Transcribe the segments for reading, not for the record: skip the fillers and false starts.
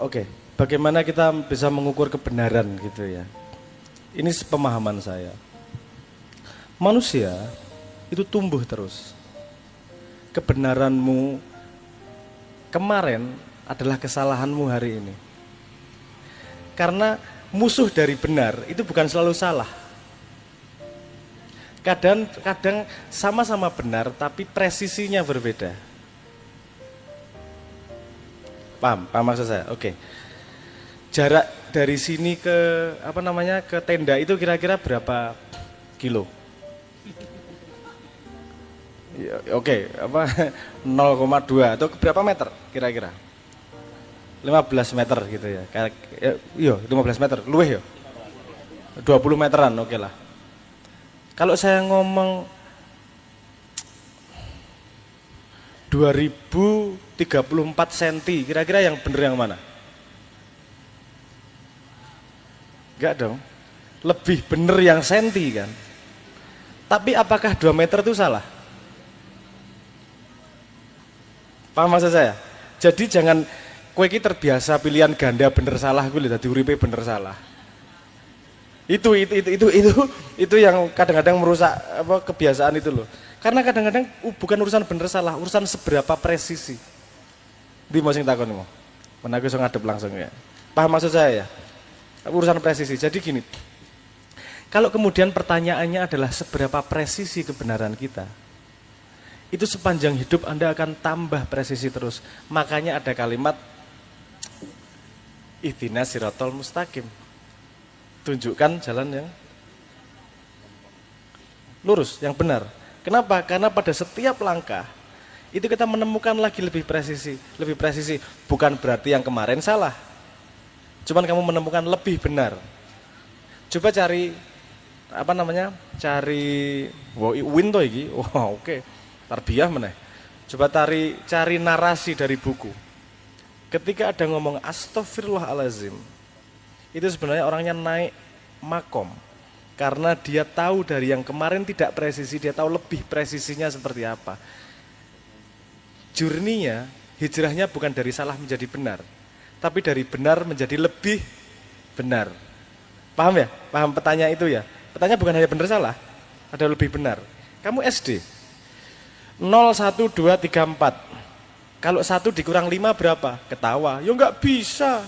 Oke, bagaimana kita bisa mengukur kebenaran gitu ya. Ini pemahaman saya. Manusia itu tumbuh terus. Kebenaranmu kemarin adalah kesalahanmu hari ini. Karena musuh dari benar itu bukan selalu salah. Kadang sama-sama benar tapi presisinya berbeda. Paham maksud saya? Oke. Jarak dari sini ke ke tenda itu kira-kira berapa kilo? Ya, oke, 0,2 atau berapa meter kira-kira? 15 meter gitu ya. Iya, 15 meter, luwih ya. 20 meteran, oke lah. Kalau saya ngomong 2034 cm, kira-kira yang bener yang mana? Enggak dong. Lebih bener yang senti kan. Tapi apakah 2 meter itu salah? Paham maksud saya? Jadi jangan kowe iki terbiasa pilihan ganda bener salah kuwi lho dadi uripe bener salah. Itu yang kadang-kadang merusak kebiasaan itu loh. Karena kadang-kadang bukan urusan bener salah, urusan seberapa presisi. Di mau sing takon mau. Men aku iso ngadep langsung ya. Paham maksud saya ya? Urusan presisi. Jadi gini. Kalau kemudian pertanyaannya adalah seberapa presisi kebenaran kita, itu sepanjang hidup Anda akan tambah presisi terus. Makanya ada kalimat ihdinas siratal mustaqim. Tunjukkan jalan yang lurus, yang benar. Kenapa? Karena pada setiap langkah itu kita menemukan lagi lebih presisi. Lebih presisi bukan berarti yang kemarin salah. Cuman kamu menemukan lebih benar. Coba cari cari win to iki. Wah, oke. Tarbiyah meneh. Coba cari narasi dari buku. Ketika ada ngomong astaghfirullahalazim, itu sebenarnya orangnya naik makom. Karena dia tahu dari yang kemarin tidak presisi, dia tahu lebih presisinya seperti apa. Journey-nya, hijrahnya bukan dari salah menjadi benar, tapi dari benar menjadi lebih benar. Paham ya? Paham petanya itu ya? Petanya bukan hanya benar salah, ada lebih benar. Kamu SD, 0, 1, 2, 3, 4. Kalau 1 dikurang 5 berapa? Ketawa. Ya enggak bisa.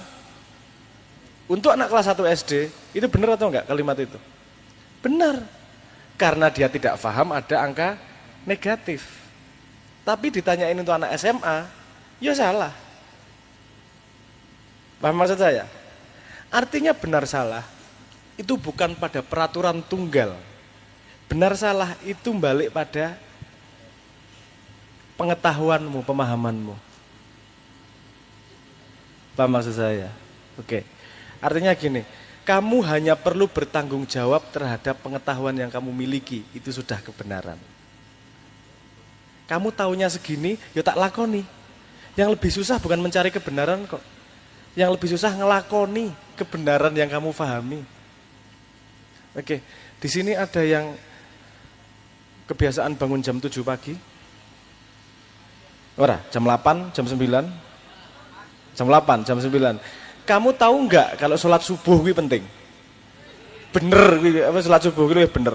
Untuk anak kelas 1 SD, itu benar atau enggak kalimat itu? Benar. Karena dia tidak paham ada angka negatif. Tapi ditanyain untuk anak SMA, ya salah. Paham maksud saya? Artinya benar salah, itu bukan pada peraturan tunggal. Benar salah itu balik pada pengetahuanmu, pemahamanmu. Paham maksud saya? Oke. Artinya gini, kamu hanya perlu bertanggung jawab terhadap pengetahuan yang kamu miliki, itu sudah kebenaran. Kamu taunya segini, ya tak lakoni. Yang lebih susah bukan mencari kebenaran kok. Yang lebih susah ngelakoni kebenaran yang kamu pahami. Oke, di sini ada yang kebiasaan bangun jam 7 pagi. Ora, jam 8, jam 9. Jam 8, jam 9. Kamu tahu enggak kalau sholat subuh itu penting? Bener, sholat subuh itu bener.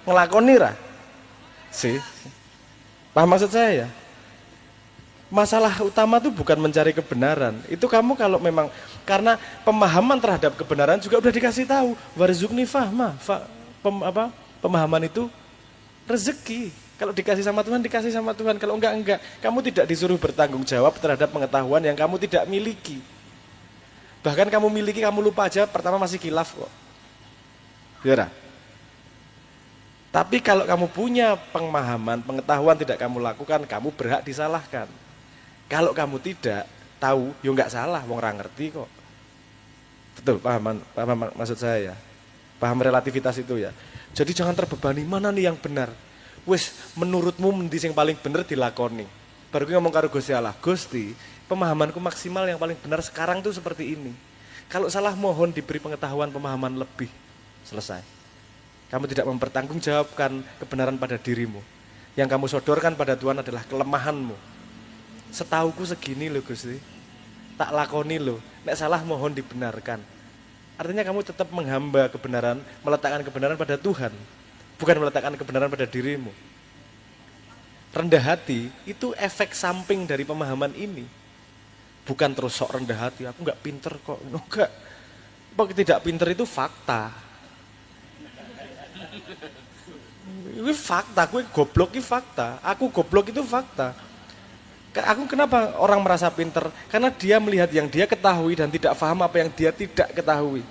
Ngelakoni ra? Sih. Paham maksud saya ya? Masalah utama itu bukan mencari kebenaran. Itu kamu kalau memang, karena pemahaman terhadap kebenaran juga udah dikasih tahu. Warzuqni fahma. Pemahaman itu rezeki. Kalau dikasih sama Tuhan, dikasih sama Tuhan. Kalau enggak. Kamu tidak disuruh bertanggung jawab terhadap pengetahuan yang kamu tidak miliki. Bahkan kamu miliki, kamu lupa aja, pertama masih khilaf kok. Ya. Tapi kalau kamu punya pemahaman, pengetahuan tidak kamu lakukan, kamu berhak disalahkan. Kalau kamu tidak tahu, ya enggak salah, wong ora ngerti kok. Betul, paham maksud saya ya? Paham relativitas itu ya? Jadi jangan terbebani, mana nih yang benar? Wis, menurutmu mending yang paling benar dilakoni. Baru ngomong karo Gusti Allah, Gusti, pemahamanku maksimal yang paling benar sekarang tuh seperti ini. Kalau salah mohon diberi pengetahuan pemahaman lebih. Selesai. Kamu tidak mempertanggungjawabkan kebenaran pada dirimu. Yang kamu sodorkan pada Tuhan adalah kelemahanmu. Setauku segini loh Gusti. tak lakoni lo. Nek salah mohon dibenarkan. Artinya kamu tetap menghamba kebenaran, meletakkan kebenaran pada Tuhan, bukan meletakkan kebenaran pada dirimu. Rendah hati itu efek samping dari pemahaman ini. Bukan terus sok rendah hati, aku nggak pinter kok. Enggak. Tidak pinter itu fakta. Ini fakta, gue goblok itu fakta. Aku goblok itu fakta. Aku kenapa orang merasa pinter? Karena dia melihat yang dia ketahui dan tidak paham apa yang dia tidak ketahui.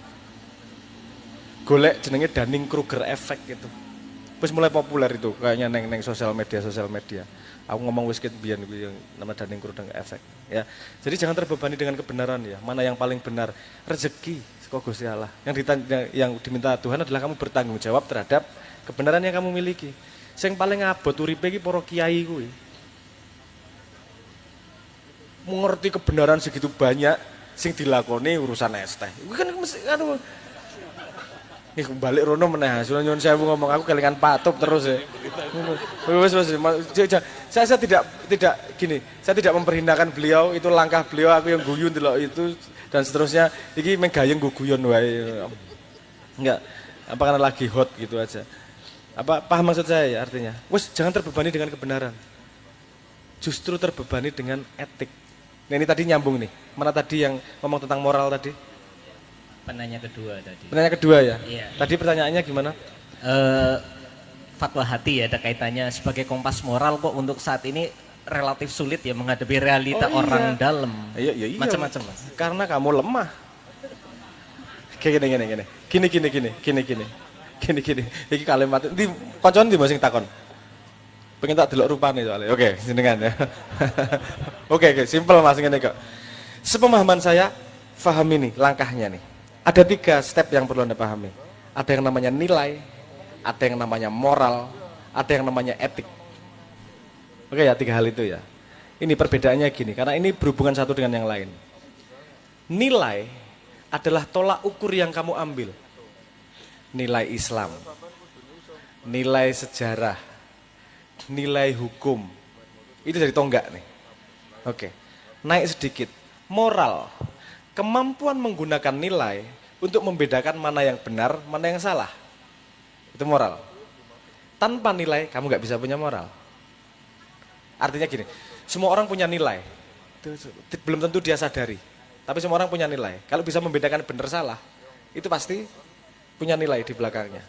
Golek jenenge Dunning-Kruger effect gitu. Terus mulai populer itu kayaknya neng sosial media. Aku ngomong wis ket biyen yang nama Dunning-Kruger effect ya. Jadi jangan terbebani dengan kebenaran ya. Mana yang paling benar? Rezeki saka Gusti Allah. Yang diminta Tuhan adalah kamu bertanggung jawab terhadap kebenaran yang kamu miliki. Sing paling abot uripe iki para kiai kuwi. Mengerti kebenaran segitu banyak sing dilakoni urusan es teh. Iku kan mesti anu nih balik rono meneh, nyuwun sewu ngomong aku kelingan patup terus ya. Saya tidak gini, saya tidak memperhinakan beliau, itu langkah beliau, aku yang guyon delok itu dan seterusnya. Iki menggayeng guyon wae. Enggak, apa karena lagi hot gitu aja. Apa paham maksud saya ya artinya? Wes jangan terbebani dengan kebenaran. Justru terbebani dengan etik. Nah ini tadi nyambung nih. Mana tadi yang ngomong tentang moral tadi? Penanya kedua tadi. Penanya kedua ya? Iya. Tadi pertanyaannya gimana? Fatwa hati ya ada kaitannya sebagai kompas moral kok untuk saat ini relatif sulit ya menghadapi realita orang dalam. Iya. Macam-macam Mas. Karena kamu lemah. Kayak gini. Iki kalimat di koncon di masing takon. Pengen tak delok rupane soalnya. Oke, jenengan ya. Oke, simpel Mas ngene kok. Sepemahaman saya, paham ini langkahnya nih. Ada 3 step yang perlu Anda pahami. Ada yang namanya nilai, ada yang namanya moral, ada yang namanya etik. Oke ya, 3 hal itu ya. Ini perbedaannya gini, karena ini berhubungan satu dengan yang lain. Nilai adalah tolak ukur yang kamu ambil. Nilai Islam, nilai sejarah, nilai hukum. Itu dari tonggak nih. Oke, naik sedikit. Moral, kemampuan menggunakan nilai untuk membedakan mana yang benar, mana yang salah. Itu moral. Tanpa nilai, kamu nggak bisa punya moral. Artinya gini, semua orang punya nilai. Itu belum tentu dia sadari. Tapi semua orang punya nilai. Kalau bisa membedakan benar salah, itu pasti punya nilai di belakangnya.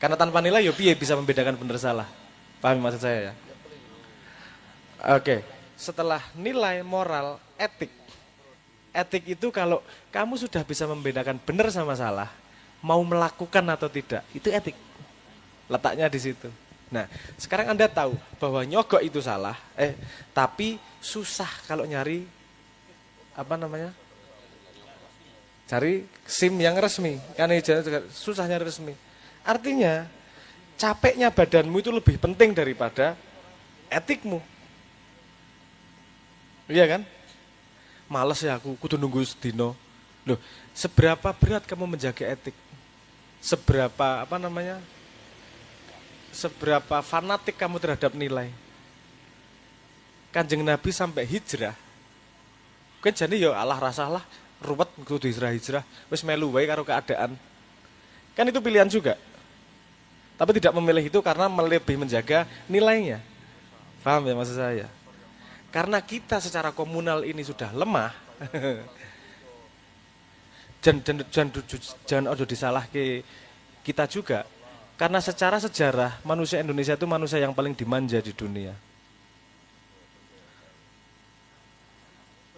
Karena tanpa nilai, ya piye bisa membedakan benar salah. Paham maksud saya ya? Oke, setelah nilai, moral, etik. Etik itu kalau kamu sudah bisa membedakan benar sama salah, mau melakukan atau tidak, itu etik. Letaknya di situ. Nah, sekarang Anda tahu bahwa nyogok itu salah, tapi susah kalau nyari cari SIM yang resmi. Kan susah nyari resmi. Artinya, capeknya badanmu itu lebih penting daripada etikmu. Iya kan? Males ya aku, kudu nunggu sedino. Loh, seberapa berat kamu menjaga etik? Seberapa seberapa fanatik kamu terhadap nilai? Kanjeng Nabi sampai hijrah. Kan jadi ya Allah rasalah, ruwet kudu hijrah, wis melu wae karo keadaan. Kan itu pilihan juga. Tapi tidak memilih itu karena lebih menjaga nilainya. Paham ya maksud saya? Karena kita secara komunal ini sudah lemah. Jangan disalah ke kita juga. Karena secara sejarah manusia Indonesia itu manusia yang paling dimanja di dunia.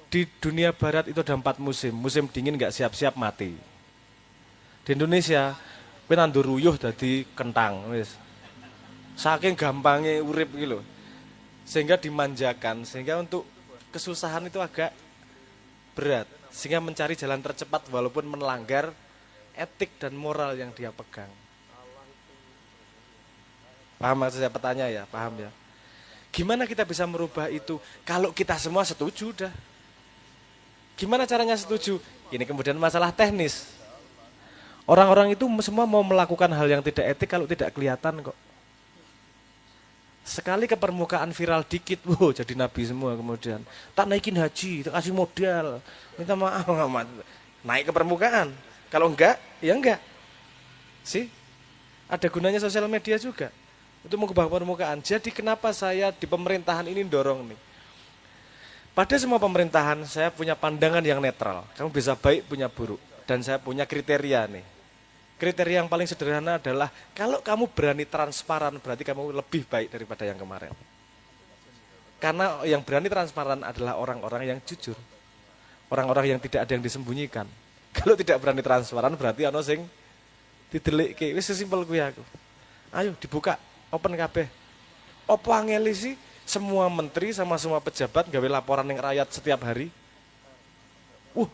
Di dunia barat itu ada 4 musim. Musim dingin nggak siap-siap mati. Di Indonesia, kowe nandur ruyuh dadi kentang wis. Saking gampangnya urip gitu. Sehingga dimanjakan, sehingga untuk kesusahan itu agak berat. Sehingga mencari jalan tercepat walaupun melanggar etik dan moral yang dia pegang. Paham maksud saya pertanyaan ya? Paham ya? Gimana kita bisa merubah itu kalau kita semua setuju dah? Gimana caranya setuju? Ini kemudian masalah teknis. Orang-orang itu semua mau melakukan hal yang tidak etik kalau tidak kelihatan kok. Sekali ke permukaan viral dikit, wow jadi nabi semua kemudian. Tak naikin haji, tak kasih modal, minta maaf, naik ke permukaan. Kalau enggak, ya enggak. Sih, ada gunanya sosial media juga. Itu mengubah permukaan. Jadi kenapa saya di pemerintahan ini dorong nih. Pada semua pemerintahan saya punya pandangan yang netral. Kamu bisa baik, punya buruk. Dan saya punya kriteria nih. Kriteria yang paling sederhana adalah kalau kamu berani transparan berarti kamu lebih baik daripada yang kemarin. Karena yang berani transparan adalah orang-orang yang jujur. Orang-orang yang tidak ada yang disembunyikan. Kalau tidak berani transparan berarti ana sing didelikke. Wis sesimpel kuwi aku. Ayo dibuka, open kabeh. Opo angeli sih semua menteri sama semua pejabat gawe laporan ning rakyat setiap hari?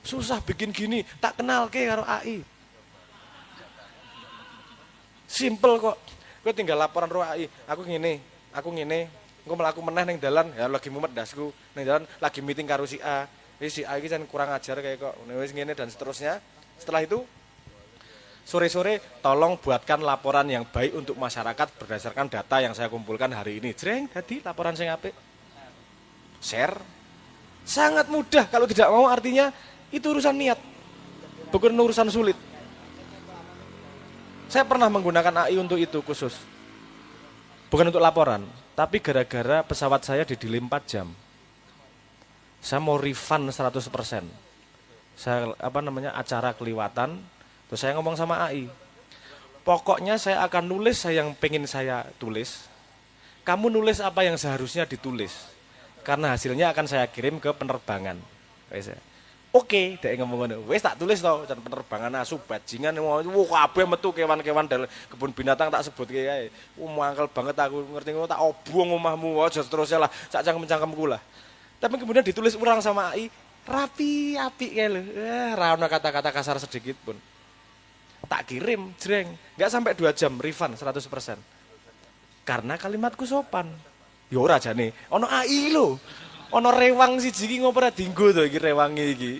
Susah bikin gini, tak kenal ke karo AI. Simple kok. Gue tinggal laporan ro AI. Aku ngene. Engko mlaku meneh ning dalan, ya lagi mumet dasku. Ning dalan lagi meeting karo si A. Si A iki kan kurang ajar kayak kok. Wis ngene dan seterusnya. Setelah itu sore-sore tolong buatkan laporan yang baik untuk masyarakat berdasarkan data yang saya kumpulkan hari ini. Jreng, tadi laporan sing apik. Share. Sangat mudah, kalau tidak mau artinya itu urusan niat. Bukan urusan sulit. Saya pernah menggunakan AI untuk itu khusus. Bukan untuk laporan, tapi gara-gara pesawat saya di delay 4 jam. Saya mau refund 100%. Saya acara keliwatan, terus saya ngomong sama AI. Pokoknya saya akan nulis yang pengen saya tulis. Kamu nulis apa yang seharusnya ditulis. Karena hasilnya akan saya kirim ke penerbangan. Oke, dia ngomong ngono. Wes tak tulis toh, dan penerbangan asu bajingan kabeh metu kewan-kewan dari kebun binatang tak sebut kae. Mangkel banget aku ngerti ngono tak obong omahmu aja terusnya lah sak cangkem-cangkemku lah. Tapi kemudian ditulis ulang sama AI, rapi apik kae lho. Ra ono kata-kata kasar sedikit pun. Tak kirim, jreng. Enggak sampai 2 jam refund 100%. Karena kalimatku sopan. Ya ora jane, ono AI lho. Ono rewang siji iki ngopo ora dienggo to iki rewange iki.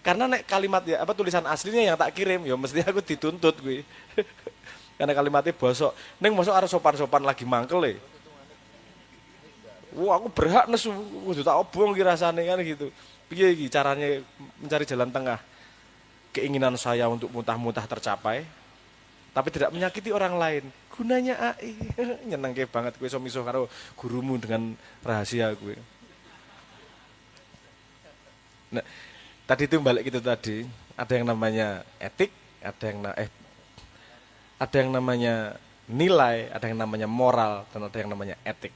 Karena nek kalimat tulisan aslinya yang tak kirim ya mesti aku dituntut kuwi. Karena kalimatnya bosok. Ning mosok arep sopan-sopan lagi mangkel aku berhak nesu kudu tak obong iki rasane kan gitu. Piye iki caranya mencari jalan tengah? Keinginan saya untuk muntah-muntah tercapai tapi tidak menyakiti orang lain. Gunanya AI. Nyenengke banget kowe iso miso karo gurumu dengan rahasia kowe. Nah, tadi itu balik gitu tadi, ada yang namanya etik, ada yang namanya nilai, ada yang namanya moral, dan ada yang namanya etik.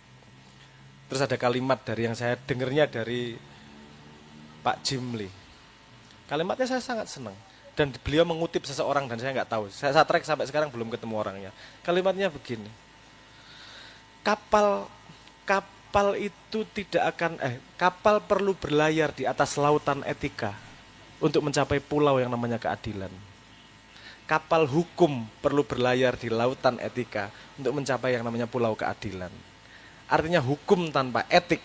Terus ada kalimat dari yang saya dengarnya dari Pak Jimli. Kalimatnya saya sangat senang. Dan beliau mengutip seseorang dan saya nggak tahu. Saya track sampai sekarang belum ketemu orangnya. Kalimatnya begini. Kapal itu tidak akan kapal perlu berlayar di atas lautan etika untuk mencapai pulau yang namanya keadilan. Kapal hukum perlu berlayar di lautan etika untuk mencapai yang namanya pulau keadilan. Artinya hukum tanpa etik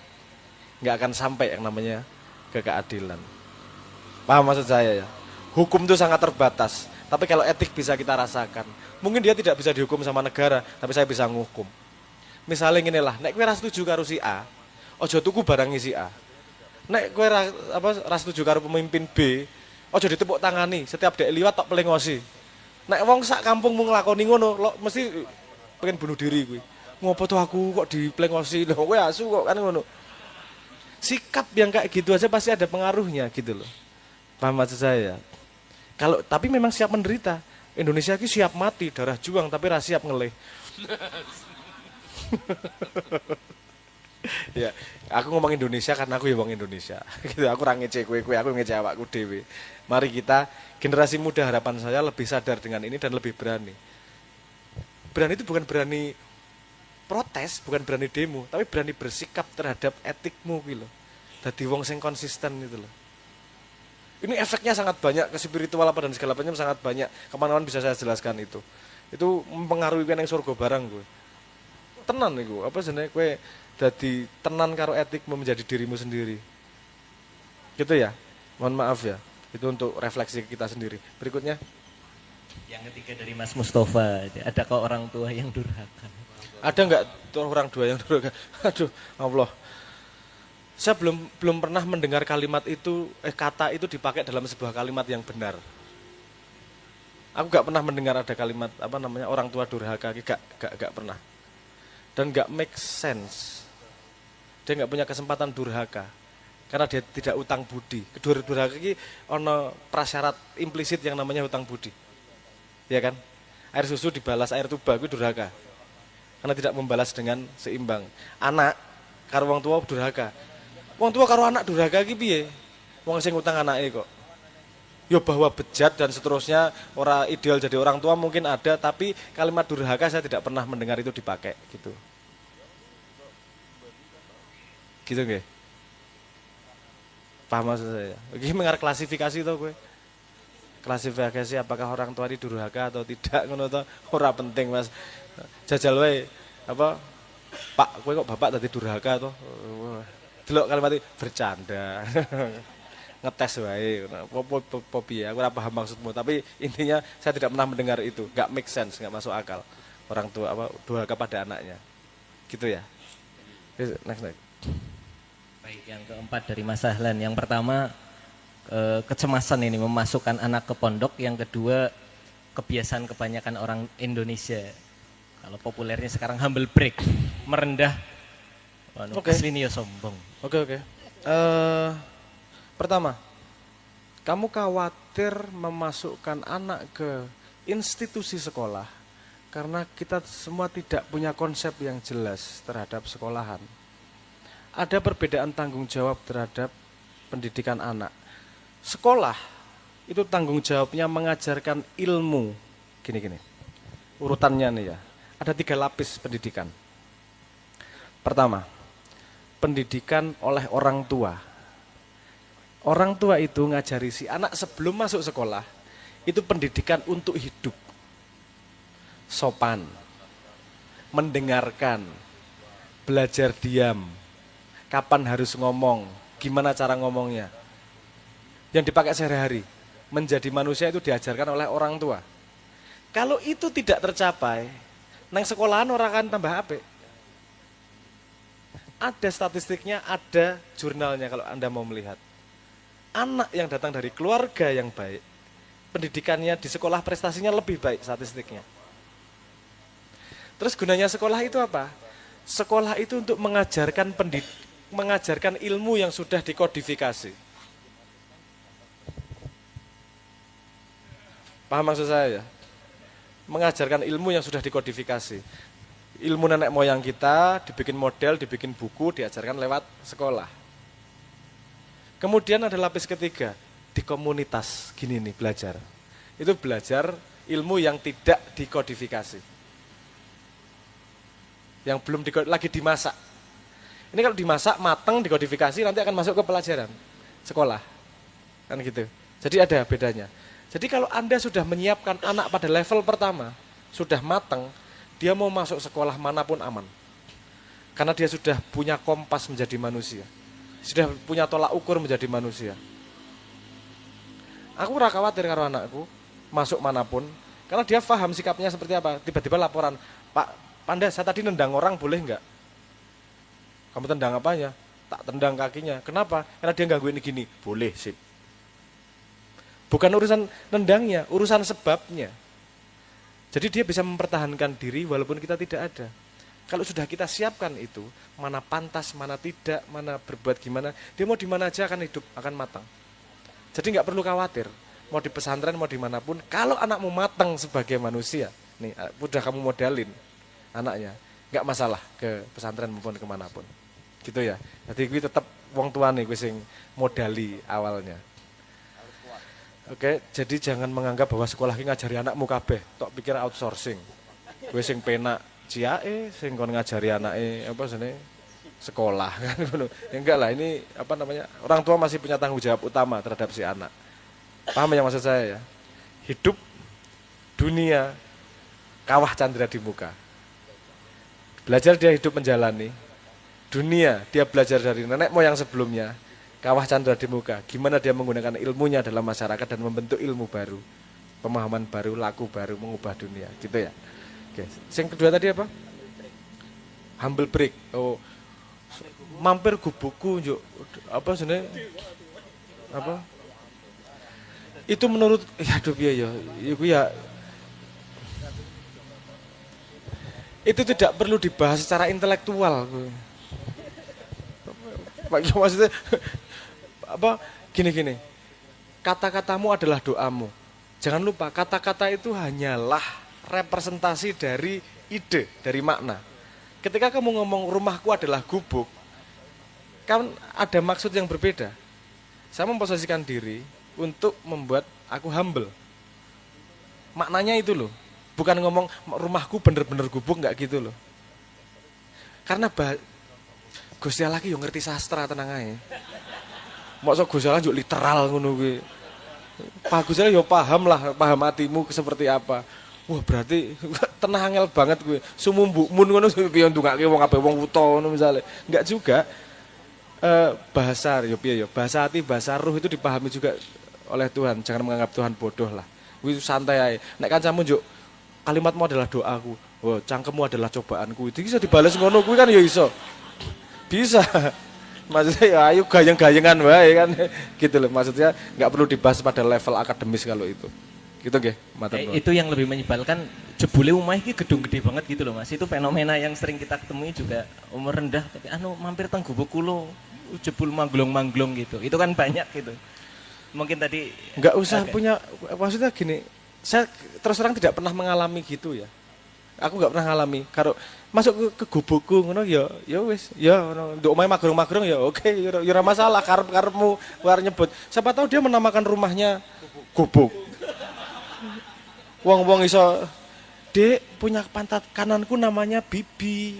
nggak akan sampai yang namanya keadilan. Paham maksud saya ya? Hukum itu sangat terbatas, tapi kalau etik bisa kita rasakan. Mungkin dia tidak bisa dihukum sama negara, tapi saya bisa ngukum. Misalnya gini lah, nek kowe ra setuju karo si A, aja tuku barang si A. Nek kowe ra setuju karo pemimpin B, aja ditepuk tangani, setiap dek liwat tok pelengosi. Nek wong sak kampungmu nglakoni ngono, mesti pengen bunuh diri kuwi. Ngopo tuh aku kok diplengosi, lho kowe asu kok kan ngono. Sikap yang kayak gitu aja pasti ada pengaruhnya gitu loh. Paham maksud saya? Tapi memang siap menderita. Indonesia ini siap mati, darah juang tapi ra siap ngelih. Ya, aku ngomong Indonesia karena aku ya wong Indonesia. Gitu, aku ora ngece kowe, aku ngece awakku dhewe. Mari kita generasi muda harapan saya lebih sadar dengan ini dan lebih berani. Berani itu bukan berani protes, bukan berani demo, tapi berani bersikap terhadap etikmu gitu loh. Dadi wong sing konsisten gitu loh. Ini efeknya sangat banyak ke spiritual apa dan segala macam sangat banyak. Kapan-kapan bisa saya jelaskan itu. Itu mempengaruhi kan yang surga barang gue. Tenan iku, apa jenenge kowe dadi tenan karo etikmu menjadi dirimu sendiri. Gitu ya. Mohon maaf ya. Itu untuk refleksi kita sendiri. Berikutnya. Yang ketiga dari Mas Mustafa, ada kok orang tua yang durhaka? Ada nggak orang dua yang durhaka? Aduh, Allah. Saya belum pernah mendengar kalimat itu, kata itu dipakai dalam sebuah kalimat yang benar. Aku nggak pernah mendengar ada kalimat orang tua durhaka, nggak pernah. Dan nggak make sense. Dia nggak punya kesempatan durhaka karena dia tidak utang budi. Kedua durhaka ini ono prasyarat implisit yang namanya utang budi, ya kan? Air susu dibalas air tuba itu durhaka karena tidak membalas dengan seimbang. Anak karo wong tua durhaka. Wong tua karo anak durhaka iki piye? Wong sing utang anake kok. Ya bahwa bejat dan seterusnya orang ideal jadi orang tua mungkin ada, tapi kalimat durhaka saya tidak pernah mendengar itu dipakai gitu. Gitu nggih. Paham maksud saya? Iki mengarah klasifikasi to kowe. Klasifikasi apakah orang tua ini durhaka atau tidak ngono to ora penting Mas. Jajal wae Pak, kowe kok bapak tadi durhaka to. Delok kalimat itu bercanda. Ngetes wae, apa piye, aku ora paham maksudmu, tapi intinya saya tidak pernah mendengar itu, nggak make sense, nggak masuk akal. Orang tua durhaka pada anaknya. Gitu ya. Next. Baik, yang keempat dari Mas Ahlan. Yang pertama kecemasan ini memasukkan anak ke pondok, yang kedua kebiasaan kebanyakan orang Indonesia. Kalau populernya sekarang humble break, merendah. Aslinya sombong. Oke. Pertama, kamu khawatir memasukkan anak ke institusi sekolah karena kita semua tidak punya konsep yang jelas terhadap sekolahan. Ada perbedaan tanggung jawab terhadap pendidikan anak. Sekolah itu tanggung jawabnya mengajarkan ilmu. Gini. Urutannya nih ya. Ada 3 lapis pendidikan. Pertama, pendidikan oleh orang tua. Orang tua itu ngajari si anak sebelum masuk sekolah, itu pendidikan untuk hidup. Sopan, mendengarkan, belajar diam, kapan harus ngomong, gimana cara ngomongnya. Yang dipakai sehari-hari, menjadi manusia itu diajarkan oleh orang tua. Kalau itu tidak tercapai, nang sekolahan orang akan tambah apik. Ada statistiknya, ada jurnalnya kalau Anda mau melihat. Anak yang datang dari keluarga yang baik, pendidikannya di sekolah prestasinya lebih baik statistiknya. Terus gunanya sekolah itu apa? Sekolah itu untuk mengajarkan ilmu yang sudah dikodifikasi. Paham maksud saya ya? Mengajarkan ilmu yang sudah dikodifikasi. Ilmu nenek moyang kita dibikin model, dibikin buku, diajarkan lewat sekolah. Kemudian ada lapis ketiga, di komunitas, gini nih belajar. Itu belajar ilmu yang tidak dikodifikasi. Yang belum lagi dimasak. Ini kalau dimasak, matang, dikodifikasi, nanti akan masuk ke pelajaran sekolah. Kan gitu. Jadi ada bedanya. Jadi kalau Anda sudah menyiapkan anak pada level pertama, sudah matang, dia mau masuk sekolah manapun aman. Karena dia sudah punya kompas menjadi manusia. Sudah punya tolak ukur menjadi manusia. Aku ora khawatir karo anakku masuk manapun, karena dia paham sikapnya seperti apa. Tiba-tiba laporan, Pak Panda, saya tadi nendang orang, boleh enggak? Kamu tendang apanya? Tak tendang kakinya. Kenapa? Karena dia gangguin gini. Boleh, sip. Bukan urusan nendangnya, urusan sebabnya. Jadi dia bisa mempertahankan diri walaupun kita tidak ada. Kalau sudah kita siapkan itu, mana pantas, mana tidak, mana berbuat gimana, dia mau di mana aja akan hidup, akan matang. Jadi nggak perlu khawatir, mau di pesantren, mau dimanapun, kalau anakmu matang sebagai manusia, nih udah kamu modalin anaknya, nggak masalah ke pesantren maupun kemanapun. Gitu ya, jadi gue tetap wong tua nih, gue sing modali awalnya. Oke, jadi jangan menganggap bahwa sekolah ini ngajari anakmu kabeh, tok pikir outsourcing. Gue sing penak ciae sing kon ngajari anake sekolah kan ngono. Ya enggak lah, ini orang tua masih punya tanggung jawab utama terhadap si anak. Paham ya maksud saya ya? Hidup dunia kawah candra di muka. Belajar dia hidup menjalani. Dunia dia belajar dari nenek moyang sebelumnya. Kawah candra di muka. Gimana dia menggunakan ilmunya dalam masyarakat dan membentuk ilmu baru. pemahaman baru, laku baru mengubah dunia, gitu ya. Oke. Yang kedua tadi apa? Humble break. Oh, mampir gubukku njuk apa sebenarnya? Apa? Itu menurut aduh piye ya, iku ya itu tidak perlu dibahas secara intelektual. Maksudnya apa? Gini. Kata-katamu adalah doamu. Jangan lupa kata-kata itu hanyalah representasi dari ide, dari makna. Ketika kamu ngomong rumahku adalah gubuk, kan ada maksud yang berbeda. Saya memposisikan diri untuk membuat aku humble. Maknanya itu loh. Bukan ngomong rumahku bener-bener gubuk, enggak gitu loh. Karena Gusti Allah ki yo ngerti sastra tenang ae. Mosok Gusti Allah njuk literal ngono kuwi. Pak Gusti Allah yo paham hatimu seperti apa. Wah, berarti tenang angel banget kuwi. Sumumbukmun ngono piye ndongake wong kabeh wong wuta ngono misale. Enggak juga. Bahasa yo piye yo, bahasa hati, bahasa ruh itu dipahami juga oleh Tuhan. Jangan menganggap Tuhan bodoh lah. Kuwi santai ae. Nek kancamu njuk kalimatmu adalah doaku. Oh, cangkemmu adalah cobaanku. Itu bisa dibales ngono kuwi kan ya iso. Bisa. Maksudnya ya ayo gayeng-gayengan wae kan. Gitu loh. Maksudnya enggak perlu dibahas pada level akademis kalau itu. Gitu nggih, matur nuwun. Itu yang lebih menyebalkan jebule omah iki gedung gede banget gitu loh Mas. Itu fenomena yang sering kita ketemui juga umur rendah tapi mampir teng gubuk kulo jebul manglong-manglong gitu. Itu kan banyak gitu. Mungkin tadi enggak usah punya maksudnya gini. Saya terus terang tidak pernah mengalami gitu ya. Aku enggak pernah ngalami. Kalau masuk ke gubukku ngono ya wis, ya ngono. Nduk omahe magrong-magrong ya oke, ya ora masalah karep-karepmu war nyebut. Siapa tahu dia menamakan rumahnya gubuk. Wong-wong iso, "Dek, punya pantat kananku namanya Bibi."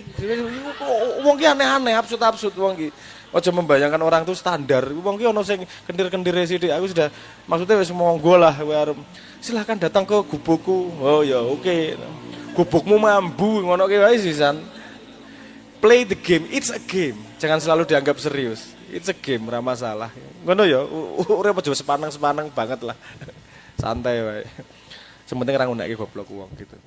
Wong ki aneh-aneh, absurd-absurd wong ki. Aja membayangkan orang tuh standar. Wong ki ono sing kendir-kendire sithik. Aku sudah maksudnya wis monggo lah kowe arep. Silahkan datang ke gubukku. Oh ya oke. Gubukmu mambu ngono ki wae sisan. Play the game. It's a game. Jangan selalu dianggap serius. It's a game, ora masalah. Ngono ya, urip aja sepanang-sepanang banget lah. Santai wae. Sementing ra ngunekke goblok wong gitu.